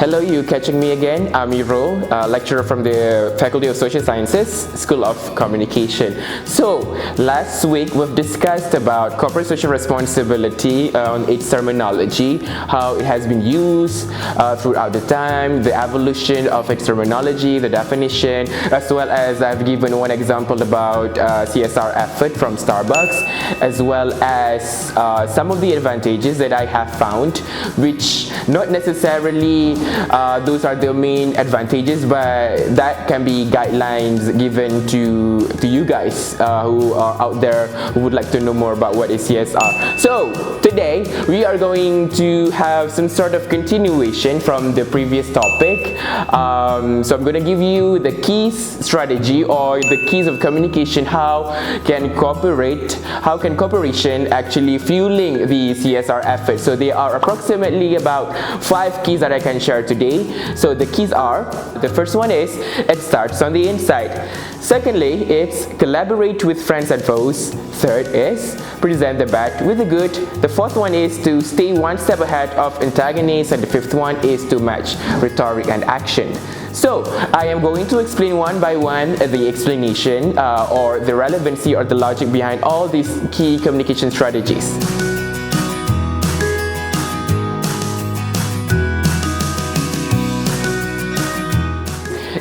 Hello, you catching me again? Amirul, lecturer from the Faculty of Social Sciences, School of Communication. So, last week we've discussed about corporate social responsibility on its terminology, how it has been used throughout the time, the evolution of its terminology, the definition, as well as I've given one example about CSR effort from Starbucks, as well as some of the advantages that I have found, which not necessarily those are the main advantages, but that can be guidelines given to you guys who are out there who would like to know more about what is CSR. So today we are going to have some sort of continuation from the previous topic. So I'm going to give you the keys strategy or the keys of communication. How can cooperation actually fueling the CSR effort? So there are approximately about 5 keys that I can share today. So the keys are, the first one is, it starts on the inside. Secondly, it's collaborate with friends and foes. Third is present the bad with the good. The fourth one is to stay one step ahead of antagonists, and the fifth one is to match rhetoric and action. So I am going to explain one by one the explanation or the relevancy or the logic behind all these key communication strategies.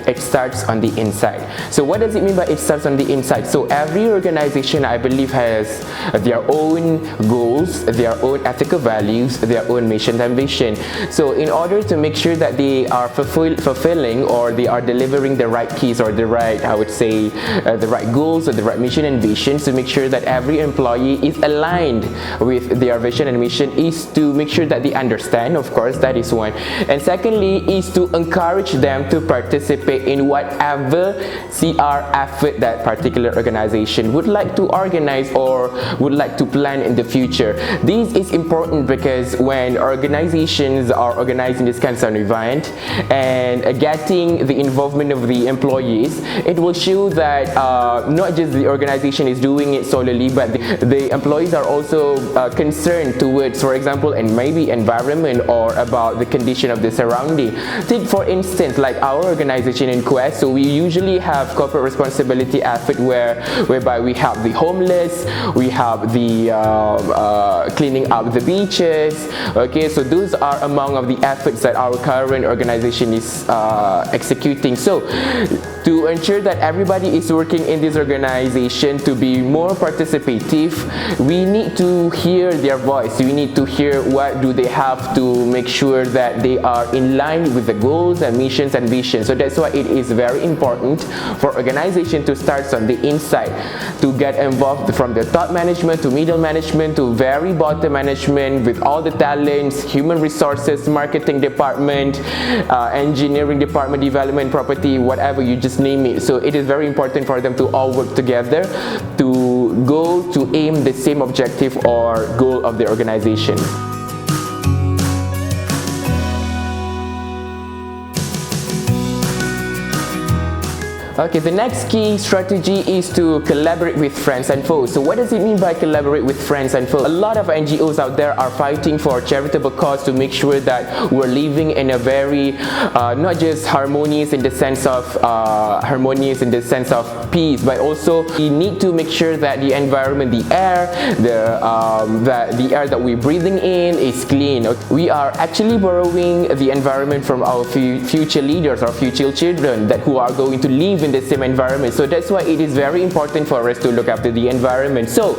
It starts on the inside. So what does it mean by it starts on the inside? So every organization, I believe, has their own goals, their own ethical values, their own mission and vision. So in order to make sure that they are fulfilling or they are delivering the right keys or the right, I would say, the right goals or the right mission and vision, to make sure that every employee is aligned with their vision and mission, is to make sure that they understand, of course, that is one. And secondly is to encourage them to participate in whatever CR effort that particular organization would like to organize or would like to plan in the future. This is important because when organizations are organizing this kind of event and getting the involvement of the employees, it will show that not just the organization is doing it solely, but the employees are also concerned towards, for example, and maybe environment or about the condition of the surrounding. Take for instance, like our organization in Quest, so we usually have corporate responsibility effort whereby we have the homeless, we have the cleaning up the beaches. Okay, so those are among of the efforts that our current organization is executing. So to ensure that everybody is working in this organization to be more participative, we need to hear their voice. We need to hear what do they have to make sure that they are in line with the goals and missions and visions. So that's why it is very important for organization to start on the inside, to get involved from the top management to middle management to very bottom management with all the talents, human resources, marketing department, engineering department, development, property, whatever, you just name it. So it is very important for them to all work together to go to aim the same objective or goal of the organization. Okay, the next key strategy is to collaborate with friends and foes. So what does it mean by collaborate with friends and foes? A lot of NGOs out there are fighting for charitable cause to make sure that we're living in a very not just harmonious in the sense of peace, but also we need to make sure that the environment, the air, the air that we're breathing in is clean. We are actually borrowing the environment from our future leaders, our future children who are going to live in the same environment. So that's why it is very important for us to look after the environment. So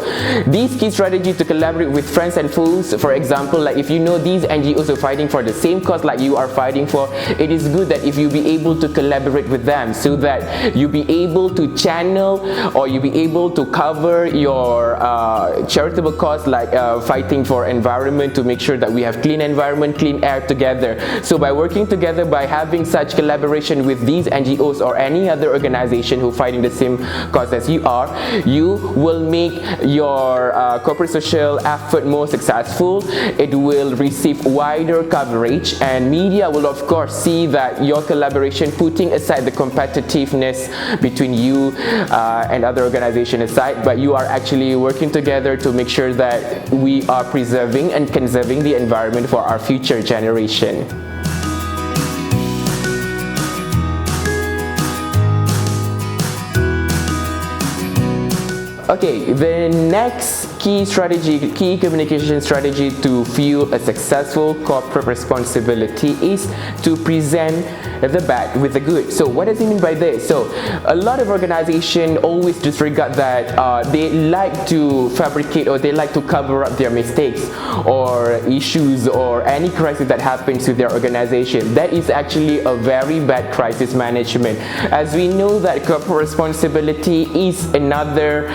these key strategies to collaborate with friends and foes, for example, like if you know these NGOs are fighting for the same cause like you are fighting for, it is good that if you be able to collaborate with them so that you be able to channel or you be able to cover your charitable cause like fighting for environment, to make sure that we have clean environment, clean air together. So by working together, by having such collaboration with these NGOs or any other organization who fighting the same cause as you are, you will make your corporate social effort more successful. It will receive wider coverage, and media will of course see that your collaboration, putting aside the competitiveness between you and other organizations aside, but you are actually working together to make sure that we are preserving and conserving the environment for our future generation. Okay, the next key communication strategy to fuel a successful corporate responsibility is to present the bad with the good. So what does it mean by this? So a lot of organizations always disregard that they like to fabricate, or they like to cover up their mistakes or issues or any crisis that happens to their organization. That is actually a very bad crisis management, as we know that corporate responsibility is another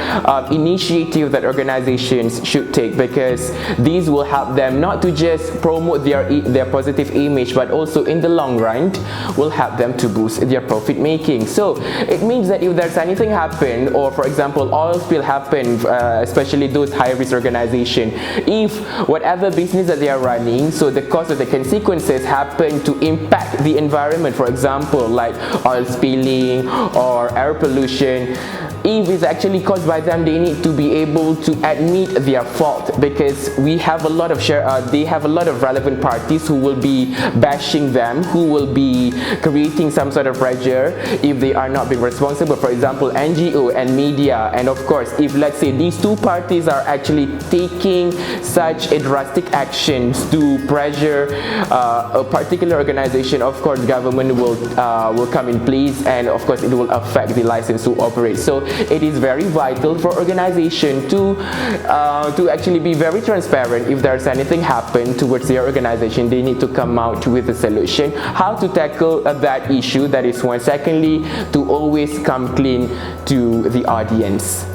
initiative that organizations should take, because these will help them not to just promote their positive image, but also in the long run will help them to boost their profit making. So it means that if there's anything happen, or for example oil spill happen, especially those high risk organizations, if whatever business that they are running, so the cause of the consequences happen to impact the environment, for example like oil spilling or air pollution, if it's actually caused by them, they need to be able to admit their fault, because we have a lot of they have a lot of relevant parties who will be bashing them, who will be creating some sort of pressure if they are not being responsible. For example, NGO and media, and of course if let's say these two parties are actually taking such a drastic actions to pressure a particular organization, of course government will come in place, and of course it will affect the license to operate. So it is very vital for organization to actually be very transparent. If there's anything happen towards their organization, they need to come out with a solution, how to tackle that issue. That is one. Secondly, to always come clean to the audience.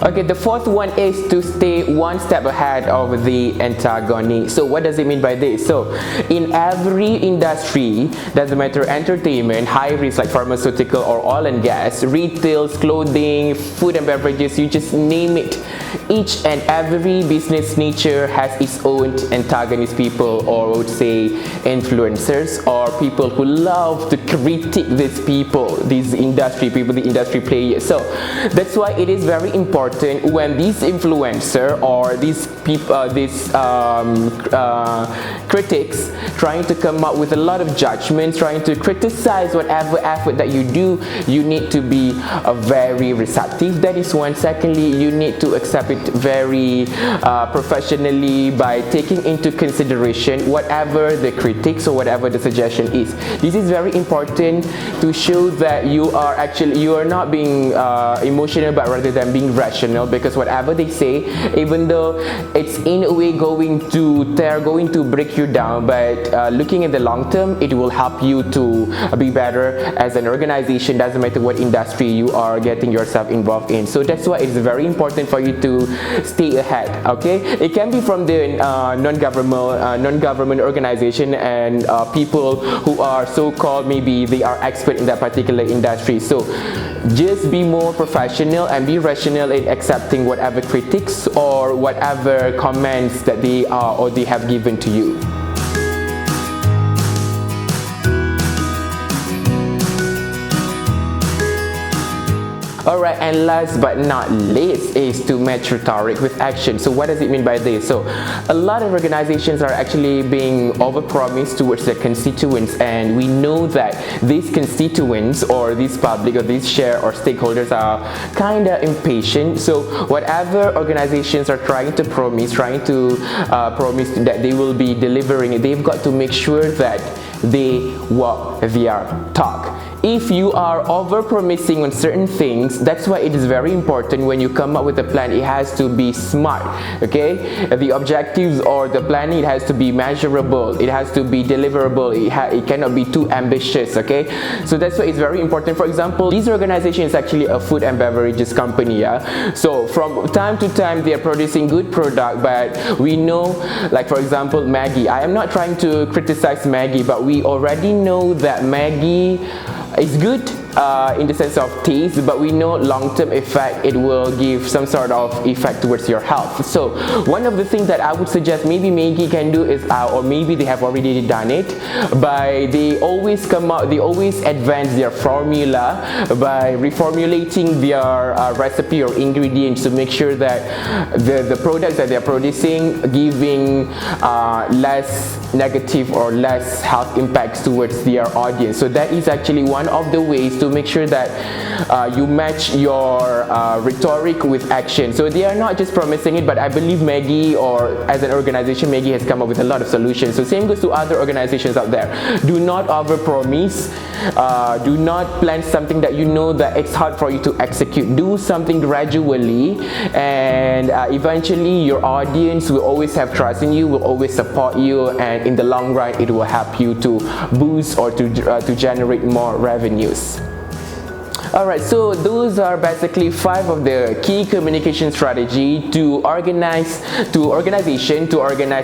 Okay, the fourth one is to stay one step ahead of the antagonist. So what does it mean by this? So in every industry, doesn't matter entertainment, high risk like pharmaceutical or oil and gas, retails, clothing, food and beverages, you just name it. Each and every business nature has its own antagonist people, or I would say influencers, or people who love to critique these people, these industry people, the industry players. So that's why it is very important when these influencer or these people, critics trying to come up with a lot of judgments, trying to criticize whatever effort that you do, you need to be very receptive. That is one. Secondly, you need to accept it very professionally by taking into consideration whatever the critics or whatever the suggestion is. This is very important to show that you are not being emotional, but rather than being rational, because whatever they say, even though it's in a way going to break you down, but looking at the long term, it will help you to be better as an organization. Doesn't matter what industry you are getting yourself involved in. So that's why it's very important for you to stay ahead. Okay, it can be from the non-government organization and people who are so-called, maybe they are expert in that particular industry. So just be more professional and be rational in accepting whatever critics or whatever comments that they are or they have given to you. Alright, and last but not least is to match rhetoric with action. So what does it mean by this? So a lot of organizations are actually being overpromised towards their constituents, and we know that these constituents or these public or these share or stakeholders are kind of impatient. So whatever organizations are trying to promise that they will be delivering, they've got to make sure that they walk their talk. If you are over-promising on certain things, that's why it is very important when you come up with a plan, it has to be smart, okay? The objectives or the planning, it has to be measurable, it has to be deliverable, it cannot be too ambitious, okay? So that's why it's very important. For example, this organization is actually a food and beverages company, yeah? So from time to time, they are producing good product, but we know, like for example, Maggi. I am not trying to criticize Maggi, but we already know that Maggi is good, in the sense of taste, but we know long-term effect, it will give some sort of effect towards your health. So one of the things that I would suggest maybe Maggi can do is, or maybe they have already done it, by they always advance their formula by reformulating their recipe or ingredients to make sure that the products that they're producing giving less negative or less health impacts towards their audience. So that is actually one of the ways to make sure that you match your rhetoric with action. So they are not just promising it, but I believe Maggi, or as an organization, Maggi has come up with a lot of solutions. So same goes to other organizations out there. Do not overpromise. Do not plan something that you know that it's hard for you to execute. Do something gradually, and eventually your audience will always have trust in you, will always support you, and in the long run it will help you to boost or to generate more revenues. Alright, so those are basically 5 of the key communication strategy to organize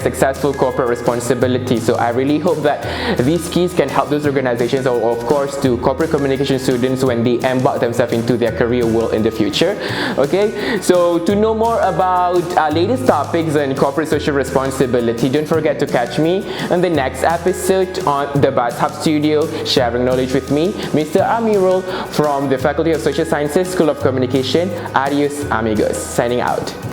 successful corporate responsibility. So I really hope that these keys can help those organizations, or of course to corporate communication students when they embark themselves into their career world in the future. Okay, so to know more about latest topics and corporate social responsibility, don't forget to catch me on the next episode on the BuzzHub Studio, sharing knowledge with me, Mr. Amirul from the Faculty of Social Sciences, School of Communication. Adios amigos. Signing out.